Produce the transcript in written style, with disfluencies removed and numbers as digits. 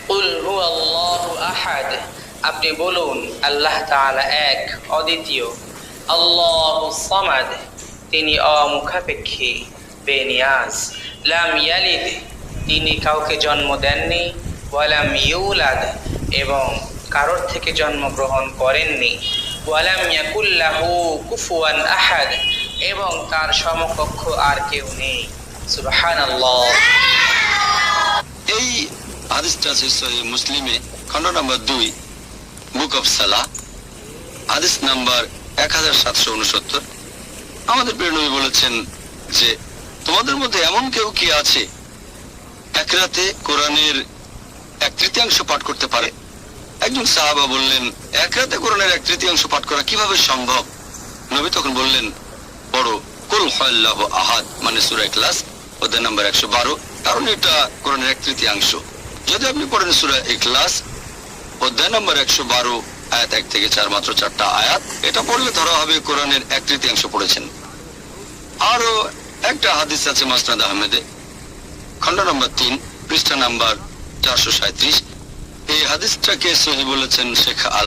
কুল হুয়াল্লাহু আহাদ, আপনি বলুন আল্লাহ তাআলা এক, অদ্বিতীয়। আল্লাহুস সামাদ, তিনি অমুখাপেক্ষী, বেনিয়াজ। লাম ইয়ালিদ, তিনি কাউকে জন্ম দেননি। ওয়ালাম ইউলাদ, এবং কারোর থেকে জন্মগ্রহণ করেননি। ওয়ালাম ইয়াকুল লাহু কুফুয়ান আহাদ, এবং তার সমকক্ষ আর কেউ নেই। সুবহানাল্লাহ। এই হাদিসটা আছে সহিহ মুসলিমে, খণ্ড নম্বর 2, বুক অফ সালাহ, হাদিস নাম্বার 1769। আমাদের প্রিয় নবী বলেছেন যে তোমাদের মধ্যে এমন কেউ কি আছে এক রাতে কোরআনের 1/3 পাঠ করতে পারে? একজন সাহাবা বললেন, এক রাতে কোরআনের 1/3 পাঠ করা কিভাবে সম্ভব? নবী তখন বললেন, পড়ো কুল হুয়াল্লাহু আহাদ, মানে সূরা ইখলাস, অধ্যায় নম্বর 112, কারণ এটা কোরআনের 1/3। যদি আপনি পড়েন সূরা ইখলাস অধ্যায় নম্বর 112, আয়াত 1 থেকে 4, মাত্র 4টা আয়াত, এটা পড়লে ধরা হবে কোরআনের 1/3 পড়েছেন। আরো একটা হাদিস আছে মাসনাদ আহমেদে, খণ্ড নম্বর 3, পৃষ্ঠা নাম্বার 437। এই হাদিসটাকে সহিহ বলেছেন শেখ